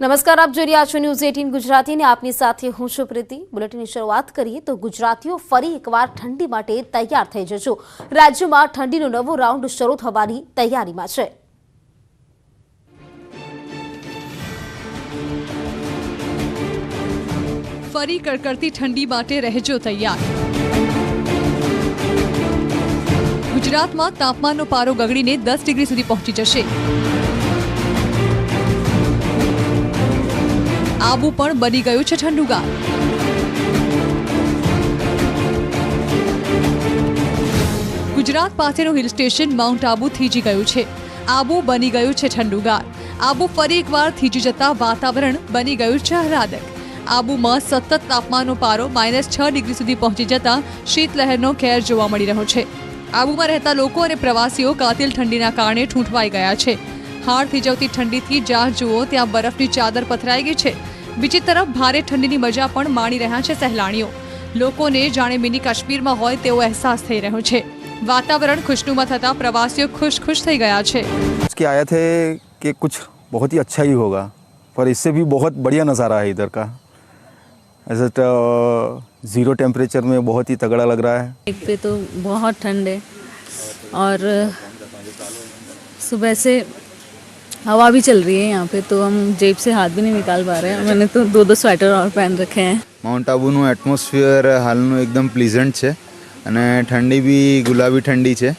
નમસ્કાર, આપ જોઈ રહ્યા છો ન્યૂઝ 18 ગુજરાતી ને આપની સાથે હું છું પ્રીતિ। બુલેટિનની શરૂઆત કરીએ તો ગુજરાતીઓ ફરી એકવાર ઠંડી માટે તૈયાર થઈ જજો। રાજ્યમાં ઠંડીનો નવો રાઉન્ડ શરૂ થવાની તૈયારીમાં છે। ફરી કડકડતી ઠંડી માટે રહેજો તૈયાર। ગુજરાતમાં તાપમાનનો પારો ગગડીને 10 ડિગ્રી સુધી પહોંચી જશે। આબુ પણ બની ગયું છે ઠંડુગાર। ગુજરાત પાસેનું હિલ સ્ટેશન માઉન્ટ આબુ થીજી ગયું છે। આબુ બની ગયું છે ઠંડુગાર। આબુ ફરી એકવાર થીજી જતા વાતાવરણ બની ગયું છે આહલાદક। આબુમાં સતત તાપમાનનો પારો -6 ડિગ્રી સુધી પહોંચી જતા શીતલહેરનો ખેર જોવા મળી રહ્યો છે। આબુમાં રહેતા લોકો અને પ્રવાસીઓ કાતિલ ઠંડીના કારણે ઠૂંઠવાઈ ગયા છે। હાડ થીજવતી ઠંડીથી જ્યાં જુઓ ત્યાં બરફની ચાદર પથરાઈ ગઈ છે। બીજી તરફ ભારે ઠંડીની મજા પણ માણી રહ્યા છે સહેલાણીઓ। લોકોને જાણે મિની કાશ્મીરમાં હોય તેવો અહેસાસ થઈ રહ્યો છે। વાતાવરણ ખુશનુમા થતા પ્રવાસીઓ ખુશ થઈ ગયા છે। उसके आए थे कि कुछ बहुत ही अच्छा ही होगा, पर इससे भी बहुत बढ़िया नज़ारा है इधर का। ऐसे तो ज़ीरो टेम्परेचर में बहुत ही तगड़ा लग रहा है। एक पे तो बहुत ठंड है और सुबह से हवा भी चल रही है यहाँ पे, तो हम जेब से हाथ भी नहीं निकाल पा रहे हैं। मैंने तो 2 स्वेटर और पहन रखे हैं। માઉન્ટ આબુનું એટમોસ્ફિયર હાલનું એકદમ પ્લીઝન્ટ છે અને ઠંડી બી ગુલાબી ઠંડી છે।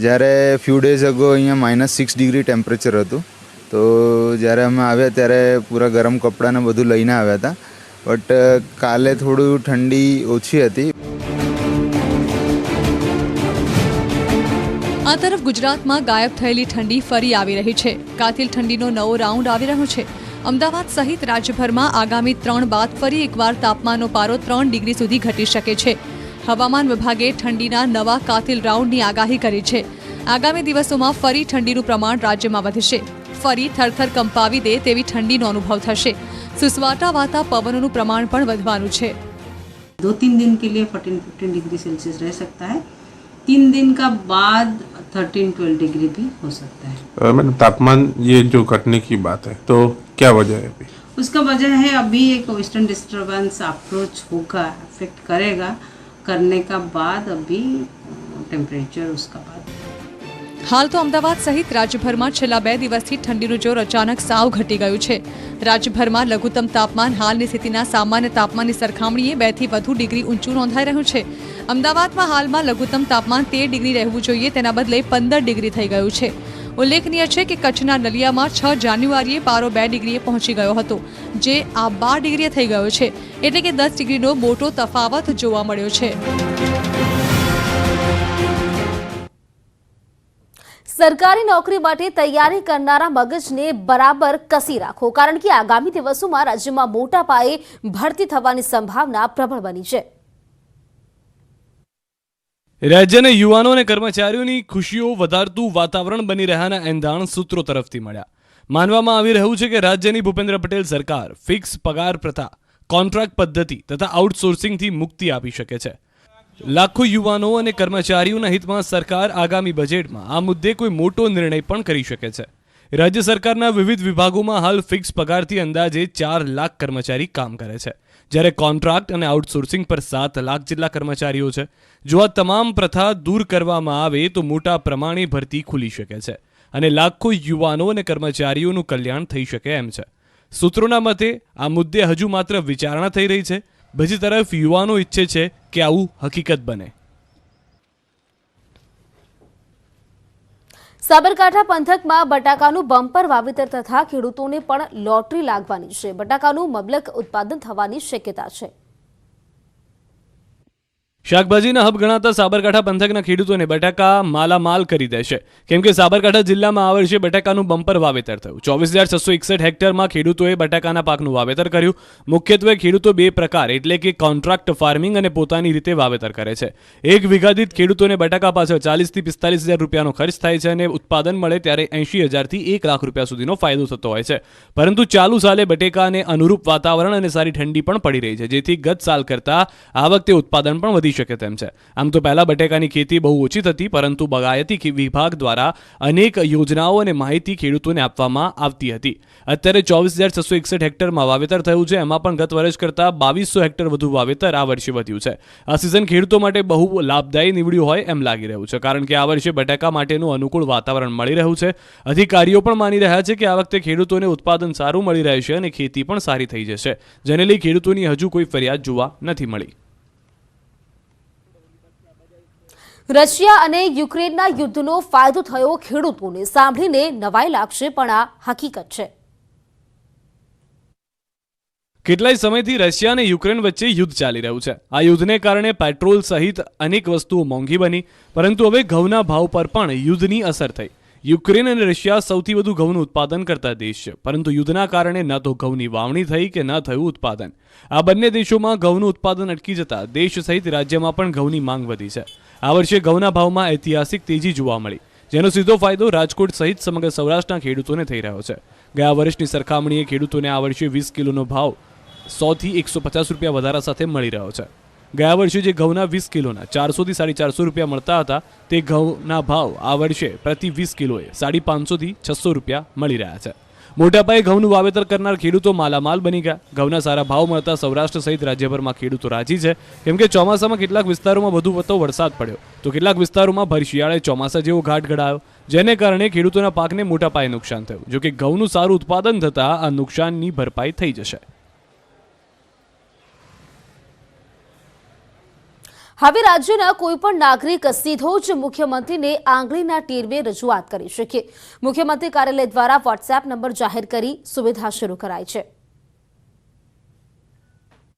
જ્યારે ફ્યુ ડેઝ અગો અહીંયા -6 ડિગ્રી ટેમ્પરેચર હતું, તો જ્યારે અમે આવ્યા ત્યારે પૂરા ગરમ કપડાં ને બધું લઈને આવ્યા હતા, બટ કાલે થોડું ઠંડી ઓછી હતી। આ તરફ ગુજરાતમાં ગાયબ થયેલી ઠંડી ફરી આવી રહી છે। કાતિલ ઠંડીનો નવો રાઉન્ડ આવી રહ્યો છે। અમદાવાદ સહિત રાજ્યભરમાં આગામી 3 બાદ ફરી એકવાર તાપમાનનો પારો 3 ડિગ્રી સુધી ઘટી શકે છે। હવામાન વિભાગે ઠંડીના નવા કાતિલ રાઉન્ડની આગાહી કરી છે। આગામી દિવસોમાં ફરી ઠંડીનું પ્રમાણ રાજ્યમાં વધશે। ફરી થરથર કંપાવી દે તેવી ઠંડીનો અનુભવ થશે। સુસવાટા વાતા પવનોનું પ્રમાણ પણ વધવાનું છે। 2-3 दिन के लिए 14-15 डिग्री सेल्सियस रह सकता है। 3 दिन का बाद 13-12 डिग्री भी हो सकता है। मैडम, तापमान ये जो घटने की बात है, तो क्या वजह है अभी? उसका वजह है अभी एक वेस्टर्न डिस्टर्बेंस अप्रोच होगा, अफेक्ट करेगा। करने का बाद अभी टेम्परेचर उसका बाद हाल तो अमदावाद सहित राज्यभરમાં છેલ્લા 2 દિવસથી ઠંડીનું જોર અચાનક સાવ ઘટી ગયું છે। રાજ્યભરમાં લઘુત્તમ તાપમાન હાલની સ્થિતિના સામાન્ય તાપમાનની સરખામણીએ 2 થી વધુ ડિગ્રી ઊંચું નોંધાઈ રહ્યું છે। અમદાવાદમાં હાલમાં લઘુત્તમ તાપમાન 13 ડિગ્રી રહેવું જોઈએ, તેના બદલે 15 ડિગ્રી થઈ ગયું છે। ઉલ્લેખનીય છે કે કચ્છના નલિયામાં 6 જાન્યુઆરીએ પારો 2 ડિગ્રીએ પહોંચી ગયો હતો, જે આ 12 ડિગ્રીએ થઈ ગયો છે, એટલે કે 10 ડિગ્રીનો મોટો તફાવત જોવા મળ્યો છે। સરકારી નોકરી માટે તૈયારી કરનારા મગજને બરાબર કસી રાખો, કારણ કે આગામી દિવસોમાં રાજ્યમાં મોટા પાયે ભરતી થવાની સંભાવના પ્રબળ બની છે। રાજ્યના યુવાનો અને કર્મચારીઓની ખુશીઓ વધારતું વાતાવરણ બની રહ્યાના એંધાણ સૂત્રો તરફથી મળ્યા। માનવામાં આવી રહ્યું છે કે રાજ્યની ભૂપેન્દ્ર પટેલ સરકાર ફિક્સ પગાર પ્રથા, કોન્ટ્રાક્ટ પદ્ધતિ તથા આઉટસોર્સિંગથી મુક્તિ આપી શકે છે। લાખો યુવાનો અને કર્મચારીઓના હિતમાં સરકાર આગામી બજેટમાં આ મુદ્દે કોઈ મોટો નિર્ણય પણ કરી શકે છે। રાજ્ય સરકારના વિવિધ વિભાગોમાં હાલ ફિક્સ પગારથી અંદાજે 4 લાખ કર્મચારી કામ કરે છે, જ્યારે કોન્ટ્રાક્ટ અને આઉટસોર્સિંગ પર 7 લાખ જેટલા કર્મચારીઓ છે। જો આ તમામ પ્રથા દૂર કરવામાં આવે તો મોટા પ્રમાણે ભરતી ખુલી શકે છે અને લાખો યુવાનો અને કર્મચારીઓનું કલ્યાણ થઈ શકે એમ છે। સૂત્રોના મતે આ મુદ્દે હજુ માત્ર વિચારણા થઈ રહી છે। બીજી તરફ યુવાનો ઈચ્છે છે કે આવું હકીકત બને। સાબરકાંઠા પંથકમાં બટાકાનું બમ્પર વાવેતર તથા ખેડૂતોને પણ લોટરી લાગવાની છે। બટાકાનું મબલક ઉત્પાદન થવાની શક્યતા છે। શાકભાજીના હબ ગણાતા સાબરકાંઠા પંથકના ખેડૂતોને બટાકા માલામાલ કરી દેશે, કેમ કે સાબરકાંઠા જિલ્લામાં આ વર્ષે બટાકાનું બમ્પર વાવેતર થયું। 24,661 હેક્ટરમાં ખેડૂતોએ બટાકાના પાકનું વાવેતર કર્યું। મુખ્યત્વે ખેડૂતો 2 પ્રકાર એટલે કે કોન્ટ્રાક્ટ ફાર્મિંગ અને પોતાની રીતે વાવેતર કરે છે। 1 વીઘા દીઠ ખેડૂતોને બટાકા પાછળ 40,000 થી 45,000 રૂપિયાનો ખર્ચ થાય છે અને ઉત્પાદન મળે ત્યારે 80,000 થી 1 લાખ રૂપિયા સુધીનો ફાયદો થતો હોય છે। પરંતુ ચાલુ સાલે બટાકાને અનુરૂપ વાતાવરણ અને સારી ઠંડી પણ પડી રહી છે, જેથી ગત સાલ કરતાં આ વખતે ઉત્પાદન પણ વધી થઈ શકે તેમ છે. આમ તો પહેલા બટેકાની ખેતી બહુ ઓછી થતી, પરંતુ બાગાયતી વિભાગ દ્વારા અનેક યોજનાઓ અને માહિતી ખેડૂતોને આપવામાં આવતી હતી. અત્યારે 24,661 હેક્ટરમાં વાવેતર થયું છે. એમાં પણ ગત વર્ષ કરતાં 2200 હેક્ટર વધુ વાવેતર આ વર્ષે વધ્યું છે. આ સિઝન ખેડૂતો માટે બહુ લાભદાયી નીવડ્યું હોય એમ લાગી રહ્યું છે, કારણ કે આ વર્ષે બટાકા માટેનું અનુકૂળ વાતાવરણ મળી રહ્યું છે. અધિકારીઓ પણ માની રહ્યા છે કે આ વખતે ખેડૂતોને ઉત્પાદન સારું મળી રહેશે અને ખેતી પણ સારી થઈ જશે, જેને લઈ ખેડૂતોની હજુ કોઈ ફરિયાદ જોવા નથી મળી. રશિયા અને યુક્રેનના યુદ્ધનો ફાયદો થયો ખેડૂતોને સાંભળીને નવાઈ લાગશે, પણ આ હકીકત છે. કેટલાય સમયથી રશિયા અને યુક્રેન વચ્ચે યુદ્ધ ચાલી રહ્યું છે. આ યુદ્ધને કારણે પેટ્રોલ સહિત અનેક વસ્તુઓ મોંઘી બની, પરંતુ હવે ઘઉંના ભાવ પર પણ યુદ્ધની અસર થઈ. યુક્રેન અને રશિયા સૌથી વધુ ઘઉંનું ઉત્પાદન કરતા દેશ છે, પરંતુ યુદ્ધના કારણે ન તો ઘઉંની વાવણી થઈ કે ન થયું ઉત્પાદન. આ બંને દેશોમાં ઘઉંનું ઉત્પાદન અટકી જતા દેશ સહિત રાજ્યમાં પણ ઘઉંની માંગ વધી છે. આ વર્ષે ઘઉંના ભાવમાં ઐતિહાસિક તેજી જોવા મળી, જેનો સીધો ફાયદો રાજકોટ સહિત સમગ્ર સૌરાષ્ટ્રના ખેડૂતોને થઈ રહ્યો છે. ગયા વર્ષની સરખામણીએ ખેડૂતોને આ વર્ષે 20 કિલોનો ભાવ 100 થી 150 રૂપિયા વધારા સાથે મળી રહ્યો છે. ગયા વર્ષે જે ઘઉંના 20 કિલોના 400 થી 450 રૂપિયા મળતા હતા, તે ઘઉંના ભાવ આ વર્ષે પ્રતિ 20 કિલોએ 550 થી 600 રૂપિયા મળી રહ્યા છે. મોટા પાયે ઘઉંનું વાવેતર કરનાર ખેડૂતો માલામાલ બની ગયા. ઘઉંના સારા ભાવ મળતા સૌરાષ્ટ્ર સહિત રાજ્યભરમાં ખેડૂતો રાજી છે, કેમ કે ચોમાસામાં કેટલાક વિસ્તારોમાં વધુ પડતો વરસાદ પડ્યો, તો કેટલાક વિસ્તારોમાં ભર શિયાળે ચોમાસા જેવો ઘાટ ઘડાયો, જેને કારણે ખેડૂતોના પાકને મોટા પાયે નુકસાન થયું. જો કે ઘઉંનું સારું ઉત્પાદન થતાં આ નુકસાનની ભરપાઈ થઈ જશે. હવે રાજ્યના કોઈપણ નાગરિક સીધો જ મુખ્યમંત્રીને આંગળીના ટેરવે રજૂઆત કરી શકે. મુખ્યમંત્રી કાર્યાલય દ્વારા વોટ્સએપ નંબર જાહેર કરી સુવિધા શરૂ કરાઈ છે.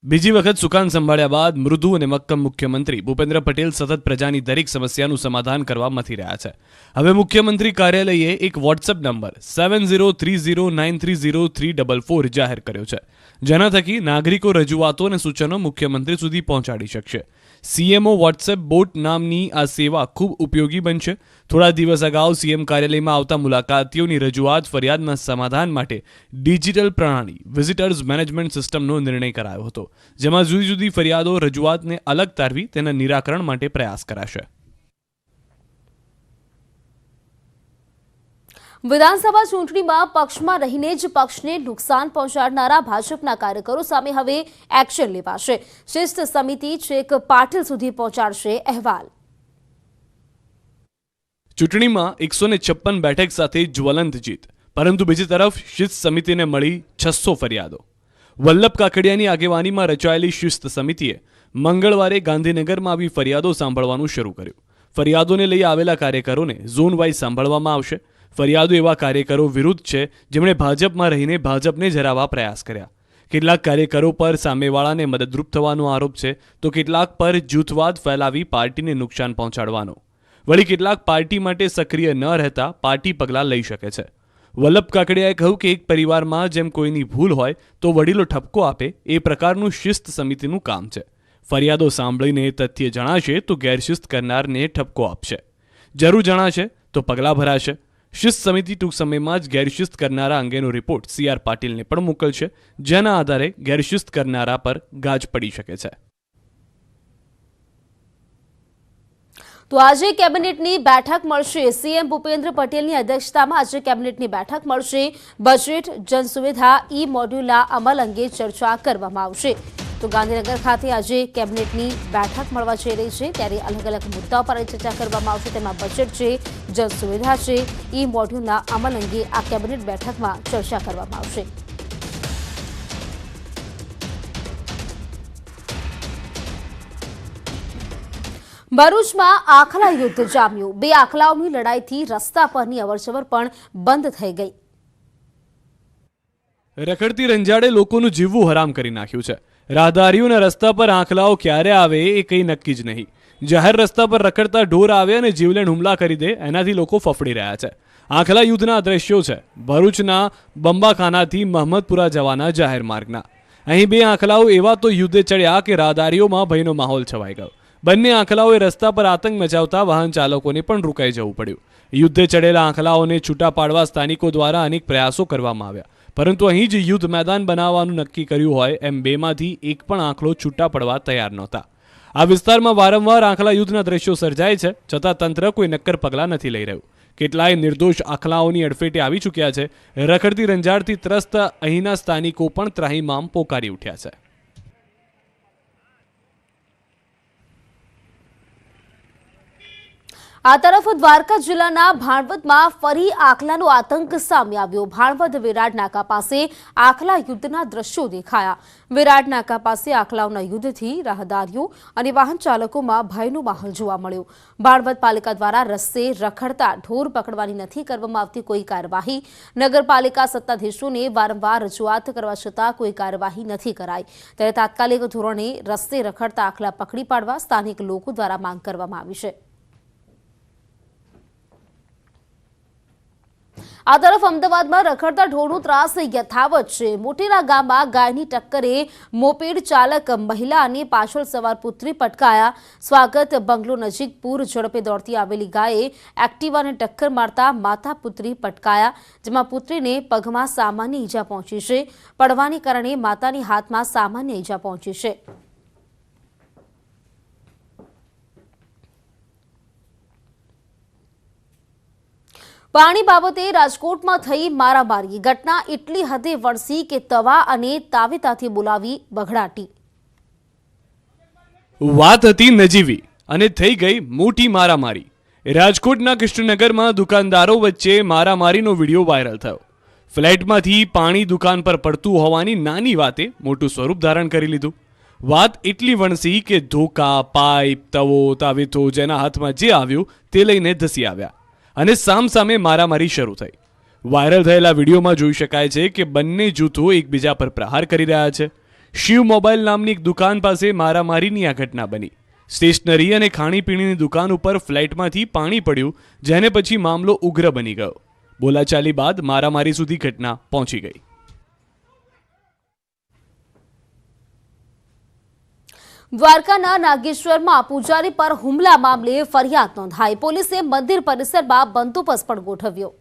બીજી વખત સુકાન સંભાળ્યા બાદ મૃદુ અને મક્કમ મુખ્યમંત્રી ભૂપેન્દ્ર પટેલ સતત પ્રજાની દરેક સમસ્યાનું સમાધાન કરવા મથી રહ્યા છે. હવે મુખ્યમંત્રી કાર્યાલયે એક વોટ્સએપ નંબર 7030930344 જાહેર કર્યો છે, જેના થકી નાગરિકો રજૂઆતો અને સૂચનો મુખ્યમંત્રી સુધી પહોંચાડી શકશે. સીએમઓ વોટ્સએપ બોટ નામની આ સેવા ખૂબ ઉપયોગી બનશે. થોડા દિવસ અગાઉ સીએમ કાર્યાલયમાં આવતા મુલાકાતીઓની રજૂઆત ફરિયાદના સમાધાન માટે ડિજિટલ પ્રણાલી વિઝિટર્સ મેનેજમેન્ટ સિસ્ટમનો નિર્ણય કરાયો હતો, જેમાં જુદી જુદી ફરિયાદો રજૂઆતને અલગ તારવી તેના નિરાકરણ માટે પ્રયાસ કરાશે. વિધાનસભા ચૂંટણીમાં પક્ષમાં રહીને જ પક્ષને નુકસાન પહોંચાડનારા ભાજપના કાર્યકરો સામે હવે એક્શન લેવાશે. શિસ્ત સમિતિ છેક પાટીલ સુધી પહોંચાડશે અહેવાલ. ચૂંટણીમાં 156 બેઠક સાથે જ્વલંત જીત, પરંતુ બીજી તરફ શિસ્ત સમિતિને મળી 600 ફરિયાદો. વલ્લભ કાકડિયાની આગેવાનીમાં રચાયેલી શિસ્ત સમિતિએ મંગળવારે ગાંધીનગરમાં આવી ફરિયાદો સાંભળવાનું શરૂ કર્યું. ફરિયાદોને લઈ આવેલા કાર્યકરોને ઝોન વાઇઝ સાંભળવામાં આવશે. ફરિયાદો એવા કાર્યકરો વિરુદ્ધ છે જેમણે ભાજપમાં રહીને ભાજપને જરાવવા પ્રયાસ કર્યા. કેટલાક કાર્યકરો પર સામેવાળાને મદદરૂપ થવાનો આરોપ છે, તો કેટલાક પર જૂથવાદ ફેલાવી પાર્ટીને નુકસાન પહોંચાડવાનો. વળી કેટલાક પાર્ટી માટે સક્રિય ન રહેતા પાર્ટી પગલાં લઈ શકે છે. વલ્લભ કાકડિયાએ કહ્યું કે એક પરિવારમાં જેમ કોઈની ભૂલ હોય તો વડીલો ઠપકો આપે, એ પ્રકારનું શિસ્ત સમિતિનું કામ છે. ફરિયાદો સાંભળીને તથ્ય જણાશે તો ગેરશિસ્ત કરનારને ઠપકો આપશે. જરૂર જણાશે તો પગલાં ભરાશે. શિસ્ત સમિતિ ટૂંક સમયમાં જ ગેરશિસ્ત કરનારા અંગેનો રિપોર્ટ CR પાટીલને પણ મોકલશે, જેના આધારે ગેરશિસ્ત કરનારા પર ગાજ પડી શકે છે. તો આજે કેબિનેટની બેઠક મળશે. સીએમ ભૂપેન્દ્ર પટેલની અધ્યક્ષતામાં આજે કેબિનેટની બેઠક મળશે. બજેટ, જનસુવિધા, ઈ મોડ્યુલના અમલ અંગે ચર્ચા કરવામાં આવશે. તો ગાંધીનગર ખાતે આજે કેબિનેટની બેઠક મળવા જઈ રહી છે, ત્યારે અલગ અલગ મુદ્દાઓ પર ચર્ચા કરવામાં આવશે. તેમાં બજેટ છે, જનસુવિધા છે, ઈ મોડ્યુલના અમલ અંગે આ કેબિનેટ બેઠકમાં ચર્ચા કરવામાં આવશે. ભરૂચમાં આખલા યુદ્ધ જામ્યું. બે આખલાઓની લડાઈથી રસ્તા પરની અવરજવર પણ બંધ થઈ ગઈ. રખડતી રંજાડે લોકોનું જીવવું હરામ કરી નાખ્યું છે. રાહદારીઓના રસ્તા પર આંખલાઓ ક્યારે આવે એ કંઈ નક્કી જ નહીં. જાહેર રસ્તા પર રખડતા ઢોર આવે અને જીવલેણ હુમલા કરી દે, એનાથી લોકો ફફડી રહ્યા છે. આંખલા યુદ્ધના દ્રશ્યો છે ભરૂચના બંબાખાનાથી મહમદપુરા જવાના જાહેર માર્ગના. અહીં બે આંખલાઓ એવા તો યુદ્ધે ચડ્યા કે રાહદારીઓમાં ભયનો માહોલ છવાઈ ગયો. બંને આંખલાઓએ રસ્તા પર આતંક મચાવતા વાહન ચાલકોને પણ રોકાઈ જવું પડ્યું. યુદ્ધે ચડેલા આંખલાઓને છૂટા પાડવા સ્થાનિકો દ્વારા અનેક પ્રયાસો કરવામાં આવ્યા, પરંતુ અહીં જ યુદ્ધ મેદાન બનાવવાનું નક્કી કર્યું હોય એમ બેમાંથી એક પણ આંખલો છૂટા પડવા તૈયાર નહોતા. આ વિસ્તારમાં વારંવાર આખલા યુદ્ધના દ્રશ્યો સર્જાય છે, છતાં તંત્ર કોઈ નક્કર પગલાં નથી લઈ રહ્યું. કેટલાય નિર્દોષ આખલાઓની અડફેટે આવી ચૂક્યા છે. રખડતી રંજાડથી ત્રસ્ત અહીંના સ્થાનિકો પણ ત્રાહિમામ પોકારી ઉઠ્યા છે. આ તરફ દ્વારકા જિલ્લાના ભાણવડમાં ફરી આખલાનો આતંક સામે આવ્યો. ભાણવડ વિરાટ નાકા પાસે આખલા યુદ્ધના દ્રશ્યો દેખાયા. વિરાટ નાકા પાસે આખલાઓના યુદ્ધથી રાહદારીઓ અને વાહન ચાલકોમાં ભયનો માહોલ જોવા મળ્યો. ભાણવડ પાલિકા દ્વારા રસ્તે રખડતા ઢોર પકડવાની નથી કરવામાં આવતી કોઈ કાર્યવાહી. નગરપાલિકા સત્તાધીશોને વારંવાર રજૂઆત કરવા છતાં કોઈ કાર્યવાહી નથી કરાઈ. ત્યારે તાત્કાલિક ધોરણે રસ્તે રખડતા આખલા પકડી પાડવા સ્થાનિક લોકો દ્વારા માંગ કરવામાં આવી છે. આ તરફ અમદાવાદમાં રખડતા ઢોરનો ત્રાસ યથાવત છે. મોટેરા ગામમાં ગાયની ટક્કરે મોપેડ ચાલક મહિલા અને પાછળ સવાર પુત્રી પટકાયા. સ્વાગત બંગલો નજીક પૂર ઝડપે દોડતી આવેલી ગાયે એક્ટિવાને ટક્કર મારતા માતા પુત્રી પટકાયા, જેમાં પુત્રીને પગમાં સામાન્ય ઈજા પહોંચી છે. પડવાને કારણે માતાની હાથમાં સામાન્ય ઈજા પહોંચી છે. પાણી બાબતે રાજકોટમાં થઈ મારામારી. ઘટના એટલી હદે વણસી કે તવા અને તાવેતાથી બોલાવી બઘડાટી. વાત હતી નજીવી અને થઈ ગઈ મોટી મારામારી. રાજકોટના કૃષ્ણનગરમાં દુકાનદારો વચ્ચે મારામારીનો વિડીયો વાયરલ થયો. ફ્લેટમાંથી પાણી દુકાન પર પડતું હોવાની નાની વાતે મોટું સ્વરૂપ ધારણ કરી લીધું. વાત એટલી વણસી કે ધોકા, પાઇપ, તવો, તાવેતો જેના હાથમાં જે આવ્યું તે લઈને ધસી આવ્યા અને સામસામે મારામારી શરૂ થઈ. વાયરલ થયેલા વિડીયોમાં જોઈ શકાય છે કે બંને જૂથો એકબીજા પર પ્રહાર કરી રહ્યા છે. શિવ મોબાઈલ નામની એક દુકાન પાસે મારામારીની આ ઘટના બની. સ્ટેશનરી અને ખાણીપીણીની દુકાન ઉપર ફ્લેટમાંથી પાણી પડ્યું, જેને પછી મામલો ઉગ્ર બની ગયો. બોલાચાલી બાદ મારામારી સુધી ઘટના પહોંચી ગઈ. દ્વારકાના નાગેશ્વરમાં પૂજારી પર હુમલા મામલે ફરિયાદ નોંધાઈ. પોલીસે મંદિર પરિસરમાં બંદોબસ્ત પણ ગોઠવ્યો.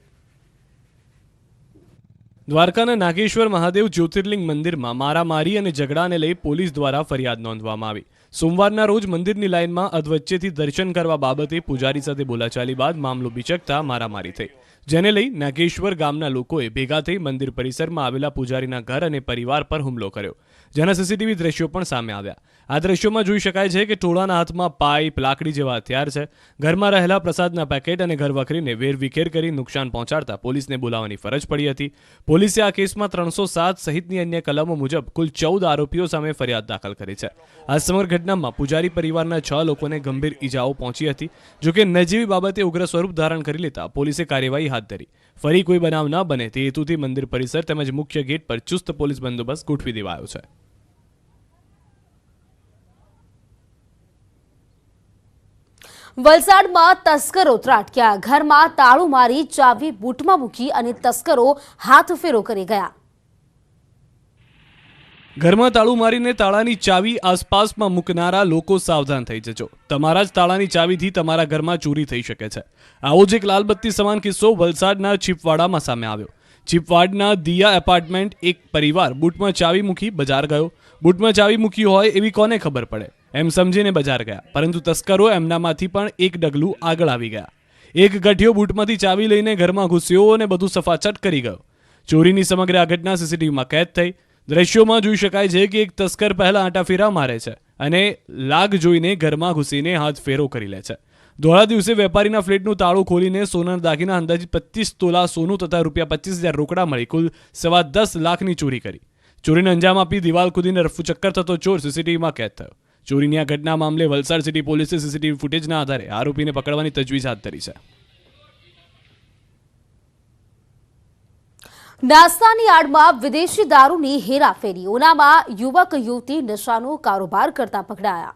દ્વારકાના નાગેશ્વર મહાદેવ જ્યોતિર્લિંગ મંદિરમાં મારામારી અને ઝઘડાને લઈ પોલીસ દ્વારા ફરિયાદ નોંધવામાં આવી. સોમવારના રોજ મંદિરની લાઇનમાં અધવચ્ચેથી દર્શન કરવા બાબતે પૂજારી સાથે બોલાચાલી બાદ મામલો બિચકતા મારામારી થઈ, જેને લઈ નાગેશ્વર ગામના લોકોએ ભેગા થઈ મંદિર પરિસરમાં આવેલા પૂજારીના ઘર અને પરિવાર પર હુમલો કર્યો, જેના સીસીટીવી દ્રશ્યો પણ સામે આવ્યા. આ દ્રશ્યોમાં જોઈ શકાય છે કે ટોળાના હાથમાં પાઇપ, લાકડી જેવા હથિયાર છે. ઘરમાં રહેલા પ્રસાદના પેકેટ અને ઘરવખરીને વેરવિખેર કરી નુકસાન પહોંચાડતા પોલીસને બોલાવવાની ફરજ પડી હતી. પોલીસે આ કેસમાં 307 સહિતની અન્ય કલમો મુજબ કુલ 14 આરોપીઓ સામે ફરિયાદ દાખલ કરી છે. આ સમગ્ર ઘટનામાં પૂજારી પરિવારના 6 લોકોને ગંભીર ઈજાઓ પહોંચી હતી. જોકે નજીવી બાબતે ઉગ્ર સ્વરૂપ ધારણ કરી લેતા પોલીસે કાર્યવાહી હાથ ધરી. ફરી કોઈ બનાવ ન બને તે હેતુથી મંદિર પરિસર તેમજ મુખ્ય ગેટ પર ચુસ્ત પોલીસ બંદોબસ્ત ગોઠવી દેવાયો છે. વલસાડમાં તસ્કરો ત્રાટક્યા. ઘરમાં તાળું મારી ચાવી બૂટમાં મૂકી અને તસ્કરો હાથફેરો કરી ગયા. ઘરમાં તાળું મારીને તાળાની ચાવી આસપાસમાં મૂકનારા લોકો સાવધાન થઈ જજો. તમારા જ તાળાની ચાવીથી તમારા ઘરમાં ચોરી થઈ શકે છે. આવો જ એક લાલબત્તી સમાન કિસ્સો વલસાડના ચીપવાડામાં સામે આવ્યો. ચીપવાડના દિયા એપાર્ટમેન્ટ એક પરિવાર બૂટમાં ચાવી મૂકી બજાર ગયો. બૂટમાં ચાવી મૂકી હોય એવી કોને ખબર પડે એમ સમજીને બજાર ગયા, પરંતુ તસ્કરો એમનામાંથી પણ એક ડગલું આગળ આવી ગયા. એક ગઠિયો બૂટમાંથી ચાવી લઈને ઘરમાં ઘૂસ્યો અને બધું સફાચટ કરી ગયો. ચોરીની સમગ્ર આ ઘટના સીસીટીવીમાં કેદ થઈ. દ્રશ્યોમાં જોઈ શકાય છે કે એક તસ્કર પહેલા આંટાફેરા મારે છે અને લાગ જોઈને ઘરમાં ઘૂસીને હાથ ફેરો કરી લે છે. ધોળા દિવસે વેપારીના ફ્લેટનું તાળું ખોલીને સોનાના દાગીના અંદાજિત 25 તોલા સોનું તથા ₹25,000 રોકડા મળી કુલ 10.25 લાખની ચોરી કરી. ચોરીને અંજામ આપી દિવાલ કૂદીને રફુચક્કર થતો ચોર સીસીટીવીમાં કેદ થયો. ચોરીની આ ઘટના મામલે વલસાડ સિટી પોલીસે સીસીટીવી ફૂટેજના આધારે આરોપીને પકડવાની તજવીજ હાથ ધરી છે. નાસ્તાની આડમાં વિદેશી દારૂની હેરાફેરી. ઉનામાં યુવક યુવતી નશાનો કારોબાર કરતા પકડાયા.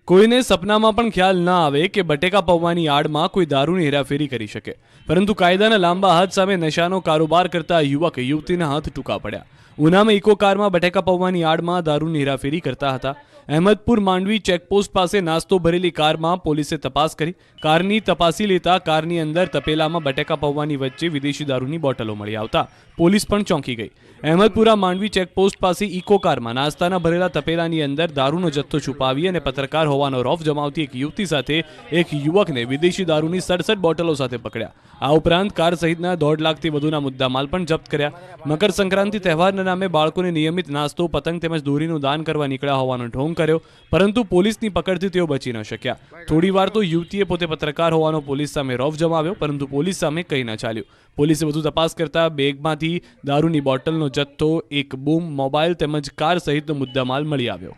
કોઈને સપનામાં પણ ખ્યાલ ના આવે કે બટેકા પૌવાની આડમાં કોઈ દારૂની હેરાફેરી કરી શકે, પરંતુ કાયદાના લાંબા હાથ સામે નશાનો કારોબાર કરતા યુવક યુવતીના હાથ ટૂંકા પડ્યા. ઉનામાં ઇકો કારમાં બટેકા પૌવાની આડમાં દારૂની હેરાફેરી કરતા હતા. અહેમદપુર માંડવી ચેકપોસ્ટ પાસે નાસ્તો ભરેલી કારમાં પોલીસે તપાસ કરી. કારની તપાસી લેતા કારની અંદર તપેલામાં બટેકા પૌવાની વચ્ચે વિદેશી દારૂની બોટલો મળી આવતા પોલીસ પણ ચોંકી ગઈ. અહેમદપુરા માંડવી ચેકપોસ્ટ પાસે ઇકો કારમાં નાસ્તાના ભરેલા તપેલાની અંદર દારૂનો જથ્થો છુપાવી અને પત્રકાર હોવાનો રોફ જમાવતી એક યુવતી સાથે એક યુવકને વિદેશી દારૂની 67 બોટલો સાથે પકડ્યા. આ ઉપરાંત કાર સહિતના 1.5 લાખથી વધુના મુદ્દામાલ પણ જપ્ત કર્યા. મકર સંક્રાંતિ તહેવારના નામે બાળકોને નિયમિત નાસ્તો, પતંગ તેમજ દોરીનું દાન કરવા નીકળ્યા હોવાનો ઢોંગ કર્યો, પરંતુ પોલીસની પકડથી તેઓ બચી ન શક્યા. થોડીવાર તો યુવતીએ પોતે પત્રકાર હોવાનો પોલીસ સામે રોફ જમાવ્યો, પરંતુ પોલીસ સામે કંઈ ન ચાલ્યું. પોલીસે વધુ તપાસ કરતા બેગમાંથી દારૂની બોટલનો જથ્થો, એક બૂમ, મોબાઈલ તેમજ કાર સહિતનો મુદ્દામાલ મળી આવ્યો.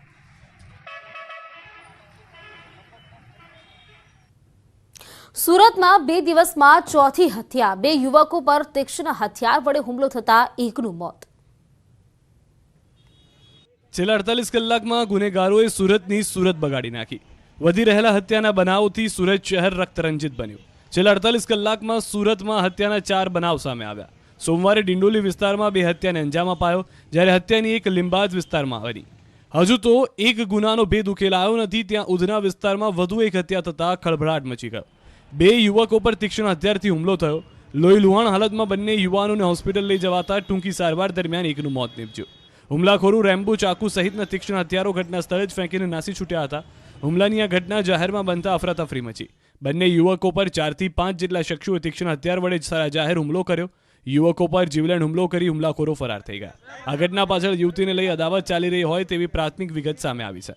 સુરતમાં 2 દિવસમાં ચોથી હત્યા. 2 યુવકો પર તીક્ષ્ણ હથિયાર વડે હુમલો થતા એકનું મોત. છેલ્લા 48 કલાકમાં ગુનેગારોએ સુરતની સુરત બગાડી નાખી. વધી રહેલા હત્યાના બનાવોથી સુરત શહેર રક્તરંજિત બન્યું. છેલ્લા 48 કલાકમાં સુરતમાં હત્યાના 4 બનાવ સામે આવ્યા. સોમવારે ડિંડોલી વિસ્તારમાં 2 હત્યાને અંજામ અપાયો, જ્યારે હત્યાની એક લીંબાદ વિસ્તારમાં બની. હજુ તો એક ગુનાનો ભેદ ઉકેલાયો નથી, ત્યાં ઉધના વિસ્તારમાં વધુ એક હત્યા થતાં ખળભળાટ મચી ગયો. 2 યુવકો પર તીક્ષ્ણ હથિયારથી હુમલો થયો. લોહી લુહાણ હાલતમાં બંને યુવાનોને હોસ્પિટલ લઈ જવાતા ટૂંકી સારવાર દરમિયાન એકનું મોત નીપજ્યું. હુમલાખોરો રેમ્બો, ચાકુ સહિતના તીક્ષ્ણ હથિયારો ઘટના સ્થળે જ ફેંકીને નાસી છૂટ્યા હતા. હુમલાની આ ઘટના જાહેરમાં બનતા અફરાતફરી મચી. બંને યુવકો પર 4 થી 5 જેટલા શખ્સોએ તીક્ષ્ણ હથિયાર વડે જાહેર હુમલો કર્યો. યુવકો પર જીવલેણ હુમલો કરી હુમલાખોરો ફરાર થઈ ગયા. આ ઘટના પાછળ યુવતીને લઈ અદાવત ચાલી રહી હોય તેવી પ્રાથમિક વિગત સામે આવી છે.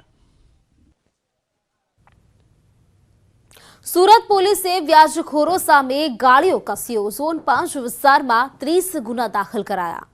સુરત પોલીસે વ્યાજખોરો સામે ગાળીઓ કસ્યો. ઝોન 5 વિસ્તારમાં 30 ગુના દાખલ કરાયા.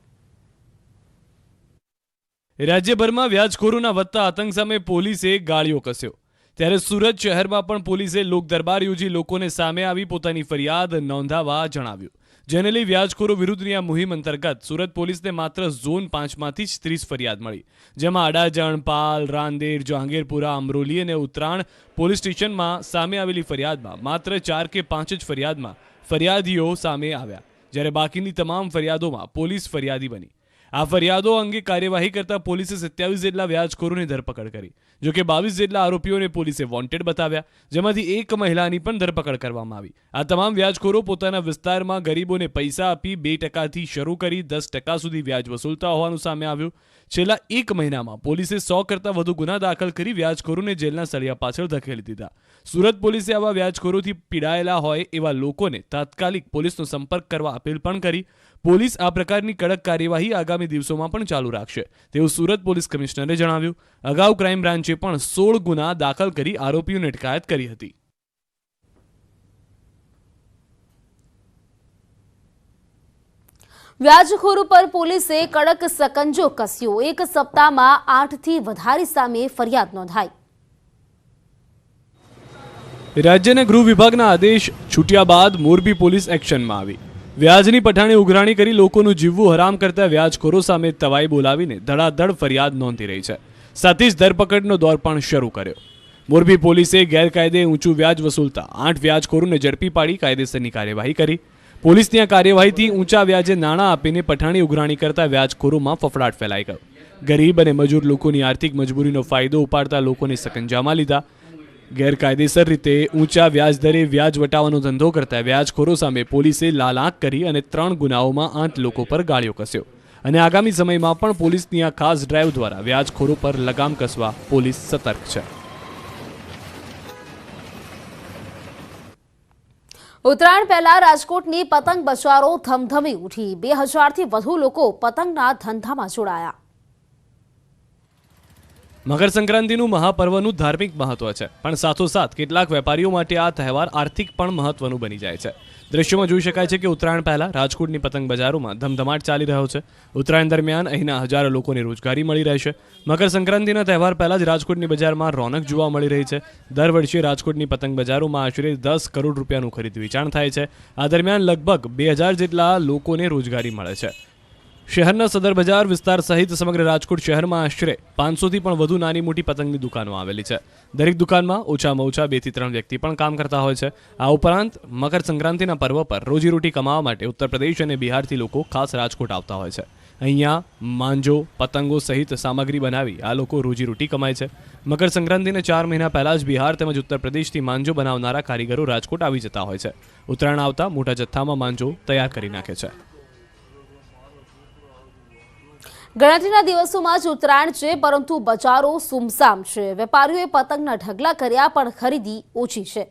રાજ્યભરમાં વ્યાજખોરોના વધતા આતંક સામે પોલીસે ગાળીઓ કસ્યો, ત્યારે સુરત શહેરમાં પણ પોલીસે લોક દરબાર યોજી લોકોને સામે આવી પોતાની ફરિયાદ નોંધાવવા જણાવ્યું. જેને લઈ વ્યાજખોરો વિરુદ્ધની આ મુહિમ અંતર્ગત સુરત પોલીસને માત્ર ઝોન 5માંથી જ 30 ફરિયાદ મળી, જેમાં અડાજણ, પાલ, રાંદેર, જહાંગીરપુરા, અમરોલી અને ઉત્તરાણ પોલીસ સ્ટેશનમાં સામે આવેલી ફરિયાદમાં માત્ર 4 કે 5 જ ફરિયાદમાં ફરિયાદીઓ સામે આવ્યા, જ્યારે બાકીની તમામ ફરિયાદોમાં પોલીસ ફરિયાદી બની. આ ફરિયાદો અંગે કાર્યવાહી કરતા પોલીસે 27 જેટલા વ્યાજખોરોની ધરપકડ કરી. જોકે 22 જેટલા આરોપીઓને પોલીસે વોન્ટેડ બતાવ્યા, જેમાંથી એક મહિલાની પણ ધરપકડ કરવામાં આવી. આ તમામ વ્યાજખોરો પોતાના વિસ્તારમાં ગરીબોને પૈસા આપી 2% શરૂ કરી 10% સુધી વ્યાજ વસૂલતા હોવાનું સામે આવ્યું. છેલ્લા 1 મહિનામાં પોલીસે 100 કરતાં વધુ ગુના દાખલ કરી વ્યાજખોરોને જેલના સળિયા પાછળ ધકેલી દીધા. સુરત પોલીસે આવા વ્યાજખોરોથી પીડાયેલા હોય એવા લોકોને તાત્કાલિક પોલીસનો સંપર્ક કરવા અપીલ પણ કરી. પોલીસ આ પ્રકારની કડક કાર્યવાહી આગામી દિવસોમાં પણ ચાલુ રાખશે તેવું સુરત પોલીસ કમિશનરે જણાવ્યું. અગાઉ ક્રાઇમ બ્રાન્ચે પણ 16 ગુના દાખલ કરી આરોપીઓની અટકાયત કરી હતી. વ્યાજખોરો પર પોલીસે કડક સકંજો કસ્યો. 1 સપ્તાહમાં 8 થી વધારે સામે ફરિયાદ નોંધાઈ. રાજ્યના ગૃહ વિભાગના આદેશ છૂટ્યા બાદ મોરબી પોલીસ એક્શનમાં આવી. વ્યાજની પઠાણે ઉઘરાણી કરી લોકોનું જીવવું હરામ કરતા વ્યાજખોરો સામે તવાઈ બોલાવીને ધડાધડ ફરિયાદ નોંધી રહી છે. સાથે જ ધરપકડનો દોર પણ શરૂ કર્યો. મોરબી પોલીસે ગેરકાયદે ઊંચું વ્યાજ વસૂલતા 8 વ્યાજખોરોને ઝડપી પાડી કાયદેસરની કાર્યવાહી કરી. પોલીસની આ કાર્યવાહીથી ઊંચા વ્યાજે નાણાં આપીને પઠાણી ઉઘરાણી કરતા વ્યાજખોરોમાં ફફડાટ ફેલાઈ ગયો. ગરીબ અને મજૂર લોકોની આર્થિક મજબૂરીનો ફાયદો ઉપાડતા લોકોને સકંજામાં લીધા. ગેરકાયદેસર રીતે ઊંચા વ્યાજ દરે વ્યાજ વટાવવાનો ધંધો કરતા વ્યાજખોરો સામે પોલીસે લાલ આંખ કરી અને 3 ગુનાઓમાં 8 લોકો પર ગાળીઓ કસ્યો. અને આગામી સમયમાં પણ પોલીસની આ ખાસ ડ્રાઈવ દ્વારા વ્યાજખોરો પર લગામ કસવા પોલીસ સતર્ક છે. ઉત્તરાયણ પહેલા રાજકોટની પતંગ બજારો ધમધમી ઉઠી. 2000થી વધુ લોકો પતંગના ધંધામાં જોડાયા. મકર સંક્રાંતિનું મહાપર્વનું ધાર્મિક મહત્વ છે, પણ સાથોસાથ કેટલાક વેપારીઓ માટે આ તહેવાર આર્થિક પણ મહત્વનું બની જાય છે. દ્રશ્યોમાં જોઈ શકાય છે કે ઉત્તરાયણ પહેલા રાજકોટની પતંગ બજારોમાં ધમધમાટ ચાલી રહ્યો છે. ઉત્તરાયણ દરમિયાન અહીંના હજારો લોકોને રોજગારી મળી રહેશે. મકર સંક્રાંતિના તહેવાર પહેલા જ રાજકોટની બજારમાં રોનક જોવા મળી રહી છે. દર વર્ષે રાજકોટની પતંગ બજારોમાં આશરે 10 કરોડ રૂપિયાનું ખરીદ વેચાણ થાય છે. આ દરમિયાન લગભગ 2000 જેટલા લોકોને રોજગારી મળે છે. શહેરના સદર બજાર વિસ્તાર સહિત સમગ્ર રાજકોટ શહેરમાં આશરે 500થી પણ વધુ નાની મોટી પતંગની દુકાનો આવેલી છે. દરેક દુકાનમાં ઓછામાં ઓછા 2 થી 3 વ્યક્તિ પણ કામ કરતા હોય છે. આ ઉપરાંત મકર સંક્રાંતિના પર્વ પર રોજીરોટી કમાવા માટે ઉત્તર પ્રદેશ અને બિહારથી લોકો ખાસ રાજકોટ આવતા હોય છે. અહીંયા માંજો, પતંગો સહિત સામગ્રી બનાવી આ લોકો રોજીરોટી કમાય છે. મકર સંક્રાંતિને 4 મહિના પહેલા જ બિહાર તેમજ ઉત્તર પ્રદેશથી માંજો બનાવનારા કારીગરો રાજકોટ આવી જતા હોય છે. ઉત્તરાયણ આવતા મોટા જથ્થામાં માંજો તૈયાર કરી નાખે છે. ગણતરીના દિવસોમાં જ ઉત્તરાયણ છે, પરંતુ બજારો સુમસામ છે. વેપારીઓએ પતંગના ઢગલા કર્યા, પણ ખરીદી ઓછી છે.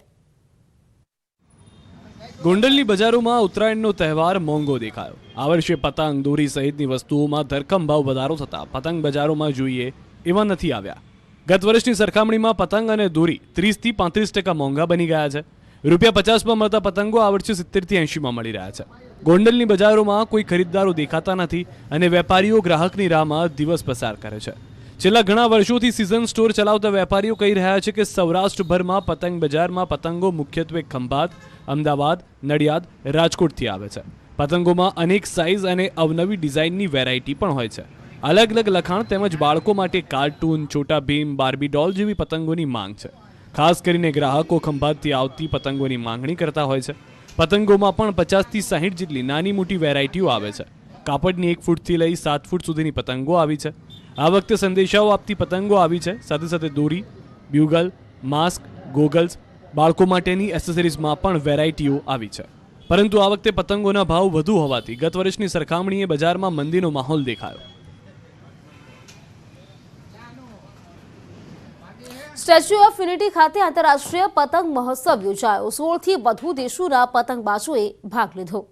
ગોંડલની બજારોમાં ઉત્તરાયણનો તહેવાર મોંઘો દેખાયો. આ વર્ષે પતંગ, દોરી સહિતની વસ્તુઓમાં ધરખમ ભાવ વધારો થતા પતંગ બજારોમાં જોઈએ એવા નથી આવ્યા. ગત વર્ષની સરખામણીમાં પતંગ અને દોરી 30 થી 35% મોંઘા બની ગયા છે. ₹50 મળતા પતંગો આ વર્ષે 70 થી 80 મળી રહ્યા છે. ગોંડલની બજારોમાં કોઈ ખરીદદારો દેખાતા નથી અને વેપારીઓ ગ્રાહકની રાહમાં દિવસ પસાર કરે છે. છેલ્લા ઘણા વર્ષોથી સિઝન સ્ટોર ચલાવતા વેપારીઓ કહી રહ્યા છે કે સૌરાષ્ટ્રભરમાં પતંગ બજારમાં પતંગો મુખ્યત્વે ખંભાત, અમદાવાદ, નડિયાદ, રાજકોટથી આવે છે. પતંગોમાં અનેક સાઇઝ અને અવનવી ડિઝાઇનની વેરાયટી પણ હોય છે. અલગ અલગ લખાણ તેમજ બાળકો માટે કાર્ટૂન, છોટા ભીમ, બાર્બી ડોલ જેવી પતંગોની માંગ છે. ખાસ કરીને ગ્રાહકો ખંભાતથી આવતી પતંગોની માંગણી કરતા હોય છે. પતંગોમાં પણ 50 થી 60 જેટલી નાની મોટી વેરાયટીઓ આવે છે. કાપડની 1 ફૂટથી લઈ 7 ફૂટ સુધીની પતંગો આવી છે. આ વખતે સંદેશાઓ આપતી પતંગો આવી છે. સાથે સાથે દોરી, બ્યુગલ, માસ્ક, ગોગલ્સ, બાળકો માટેની એસેસરીઝમાં પણ વેરાયટીઓ આવી છે. પરંતુ આ વખતે પતંગોના ભાવ વધુ હોવાથી ગત વર્ષની સરખામણીએ બજારમાં મંદીનો માહોલ દેખાયો. સ્ટેચ્યુ ઓફ યુનિટી ખાતે આંતરરાષ્ટ્રીય પતંગ મહોત્સવ યોજાયો. 16 થી વધુ દેશોના પતંગબાજોએ ભાગ લીધો.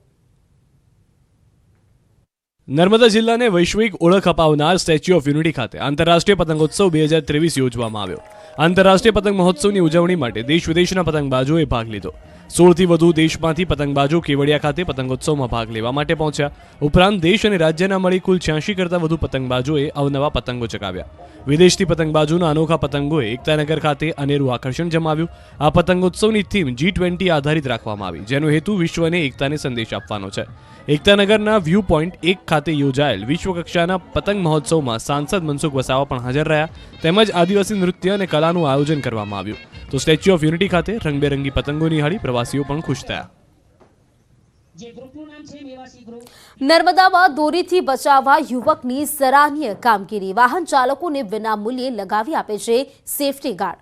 નર્મદા જિલ્લાને વૈશ્વિક ઓળખ અપાવનાર સ્ટેચ્યુ ઓફ યુનિટી ખાતે આંતરરાષ્ટ્રીય પતંગોત્સવ 2023 યોજવામાં આવ્યો. આંતરરાષ્ટ્રીય પતંગ મહોત્સવની ઉજવણી માટે દેશ વિદેશના પતંગબાજોએ ભાગ લીધો. 16 થી વધુ દેશમાંથી પતંગબાજો કેવડિયા ખાતે પતંગોત્સવમાં ભાગ લેવા માટે પહોંચ્યા. ઉપરાંત દેશ અને રાજ્યના મળી કુલ 86 કરતાં વધુ પતંગબાજોએ અવનવા પતંગો ચગાવ્યા. વિદેશથી પતંગબાજોના અનોખા પતંગોએ એકતાનગર ખાતે અનેરું આકર્ષણ જમાવ્યું. આ પતંગોત્સવની થીમ G20 આધારિત રાખવામાં આવી, જેનો હેતુ વિશ્વને એકતાને સંદેશ આપવાનો છે. એકતાનગરના વ્યૂ પોઈન્ટ 1 ખાતે યોજાયેલ વિશ્વકક્ષાના પતંગ મહોત્સવમાં સાંસદ મનસુખ વસાવા પણ હાજર રહ્યા. તેમજ આદિવાસી નૃત્ય અને કલાનું આયોજન કરવામાં આવ્યું. તો સ્ટેચ્યુ ઓફ યુનિટી ખાતે રંગબેરંગી પતંગો નિહાળી પ્રવાસીઓ પણ ખુશ થયા. નર્મદામાં દોરીથી બચાવવા યુવકની સરાહનીય કામગીરી. વાહન ચાલકોને વિનામૂલ્યે લગાવી આપે છે સેફટી ગાર્ડ.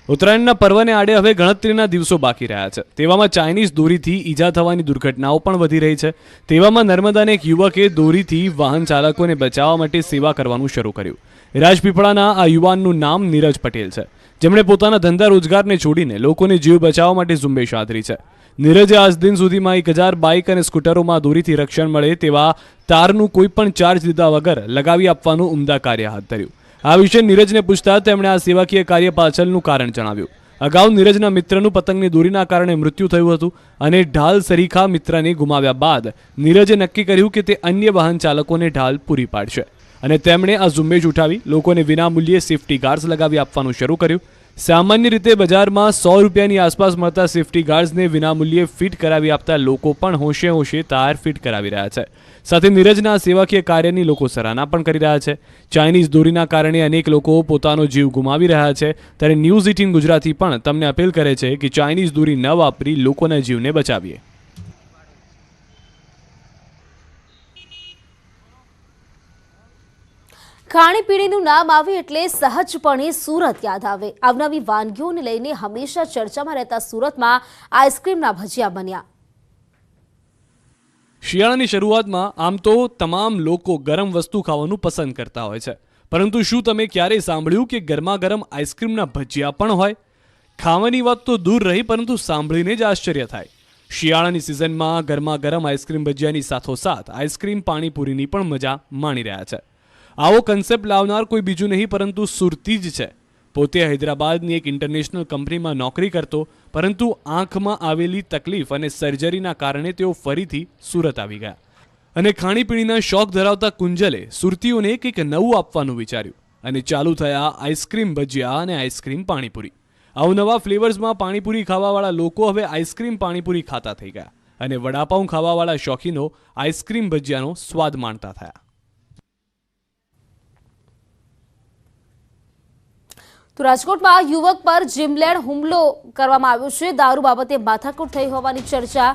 ઉત્તરાયણના પર્વને આડે હવે ગણતરીના દિવસો બાકી રહ્યા છે. તેવામાં ચાઇનીઝ દોરીથી ઈજા થવાની દુર્ઘટનાઓ પણ વધી રહી છે. તેવામાં નર્મદાના એક યુવકે દોરીથી વાહન ચાલકોને બચાવવા માટે સેવા કરવાનું શરૂ કર્યું. રાજપીપળાના આ યુવાનનું નામ નીરજ પટેલ છે, જેમણે પોતાના ધંધા રોજગારને છોડીને લોકોને જીવ બચાવવા માટે ઝુંબેશ આદરી છે. નીરજે આજ દિન સુધીમાં 1000 બાઇક અને સ્કૂટરોમાં દોરીથી રક્ષણ મળે તેવા તારનું કોઈ પણ ચાર્જ લીધા વગર લગાવી આપવાનું ઉમદા કાર્ય હાથ ધર્યું. આ વિશે નીરજને પૂછતા તેમણે આ સેવાકીય કાર્ય પાછળનું કારણ જણાવ્યું. અગાઉ નીરજના મિત્રનું પતંગની દોરીના કારણે મૃત્યુ થયું હતું અને ઢાલ સરીખા મિત્રને ગુમાવ્યા બાદ નીરજે નક્કી કર્યું કે તે અન્ય વાહન ચાલકોને ઢાલ પૂરી પાડશે અને તેમણે આ ઝુંબેશ ઉઠાવી લોકોને વિનામૂલ્યે સેફટી ગાર્ડ્સ લગાવી આપવાનું શરૂ કર્યું. સામાન્ય રીતે બજારમાં 100 રૂપિયાની આસપાસ મળતા સેફટી ગાર્ડ્સને વિનામૂલ્યે ફિટ કરાવી આપતા લોકો પણ હોશે હોશે તાર ફિટ કરાવી રહ્યા છે. સાથે નીરજના સેવાકીય કાર્યની લોકો સરાહના પણ કરી રહ્યા છે. ચાઇનીઝ દોરીના કારણે અનેક લોકો પોતાનો જીવ ગુમાવી રહ્યા છે, ત્યારે ન્યૂઝ 18 ગુજરાતી પણ તમને અપીલ કરે છે કે ચાઇનીઝ દોરી ન વાપરી લોકોના જીવને બચાવીએ. ખાણીપીણીનું નામ આવે એટલે સહજપણે સુરત યાદ આવે. અવનવી વાનગીઓને લઈને હંમેશા ચર્ચામાં રહેતા સુરતમાં આઈસ્ક્રીમના ભજીયા બન્યા. શિયાળાની શરૂઆતમાં આમ તો તમામ લોકો ગરમ વસ્તુ ખાવાનું પસંદ કરતા હોય છે, પરંતુ શું તમે ક્યારેય સાંભળ્યું કે ગરમા ગરમ આઈસ્ક્રીમના ભજીયા પણ હોય? ખાવાની વાત તો દૂર રહી, પરંતુ સાંભળીને જ આશ્ચર્ય થાય. શિયાળાની સિઝનમાં ગરમા ગરમ આઈસ્ક્રીમ ભજીયાની સાથોસાથ આઈસ્ક્રીમ પાણીપુરીની પણ મજા માણી રહ્યા છે. આવો કન્સેપ્ટ લાવનાર કોઈ બીજું નહીં પરંતુ સુરતી જ છે. પોતે હૈદરાબાદની એક ઇન્ટરનેશનલ કંપનીમાં નોકરી કરતો, પરંતુ આંખમાં આવેલી તકલીફ અને સર્જરીના કારણે તેઓ ફરીથી સુરત આવી ગયા અને ખાણીપીણીના શોખ ધરાવતા કુંજલે સુરતીઓને કંઈક નવું આપવાનું વિચાર્યું અને ચાલુ થયા આઈસ્ક્રીમ ભજીયા અને આઈસ્ક્રીમ પાણીપુરી. અવનવા ફ્લેવર્સમાં પાણીપુરી ખાવાવાળા લોકો હવે આઈસ્ક્રીમ પાણીપુરી ખાતા થઈ ગયા અને વડાપાઉં ખાવાવાળા શોખીનો આઈસ્ક્રીમ ભજીયાનો સ્વાદ માણતા થયા. તો રાજકોટમાં યુવક પર જીમલેણ હુમલો કરવામાં આવ્યો છે. દારૂ બાબતે માથાકૂટ થઈ હોવાની ચર્ચા.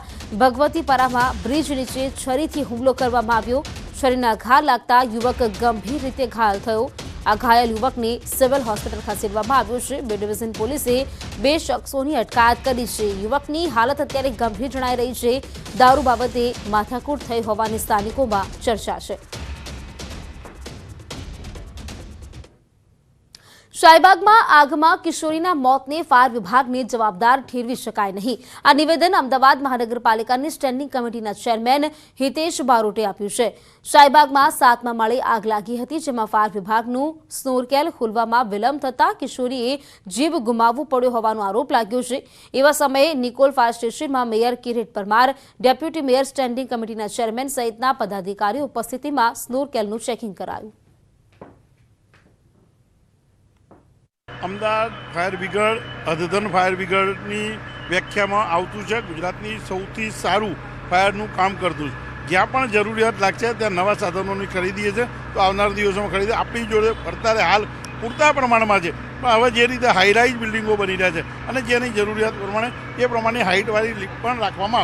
ભગવતીપરામાં બ્રિજ નીચે છરીથી હુમલો કરવામાં આવ્યો. શરીરના ઘા લાગતા યુવક ગંભીર રીતે ઘાયલ થયો. આ ઘાયલ યુવકને સિવિલ હોસ્પિટલ ખસેડવામાં આવ્યો છે. બે ડિવિઝન પોલીસે 2 શખ્સોની અટકાયત કરી છે. યુવકની હાલત અત્યારે ગંભીર જણાઈ રહી છે. દારૂ બાબતે માથાકૂટ થઈ હોવાની સ્થાનિકોમાં ચર્ચા છે. શાહીબાગમાં આગમાં કિશોરીના મોતને ફાયર વિભાગને જવાબદાર ઠેરવી શકાય નહીં. આ નિવેદન અમદાવાદ મહાનગરપાલિકાની સ્ટેન્ડિંગ કમિટીના ચેરમેન હિતેશ બારોટે આપ્યું છે. શાહીબાગમાં 7મા માળે આગ લાગી હતી, જેમાં ફાયર વિભાગનું સ્નોરકેલ ખોલવામાં વિલંબ થતાં કિશોરીએ જીવ ગુમાવવો પડ્યો હોવાનો આરોપ લાગ્યો છે. એવા સમયે નિકોલ ફાયર સ્ટેશનમાં mayor Kirit Parmar, deputy mayor, standing કમિટીના ચેરમેન સહિતના પદાધિકારીઓ ઉપસ્થિતિમાં સ્નોરકેલનું ચેકિંગ કરાયું. અમદાવાદ ફાયર બ્રિગેડ અદ્યતન ફાયર બ્રિગેડની વ્યાખ્યામાં આવતું છે. ગુજરાતની સૌથી સારું ફાયરનું કામ કરતું છે. જ્યાં પણ જરૂરિયાત લાગશે ત્યાં નવા સાધનોની ખરીદીએ છે. તો આવનાર દિવસોમાં ખરીદે આપણી જોડે અત્યારે હાલ પૂરતા પ્રમાણમાં છે. પણ હવે જે રીતે હાઈરાઇઝ બિલ્ડિંગો બની રહ્યા છે અને જેની જરૂરિયાત પ્રમાણે એ પ્રમાણે હાઇટવાળી લિફ્ટ પણ રાખવામાં આવશે.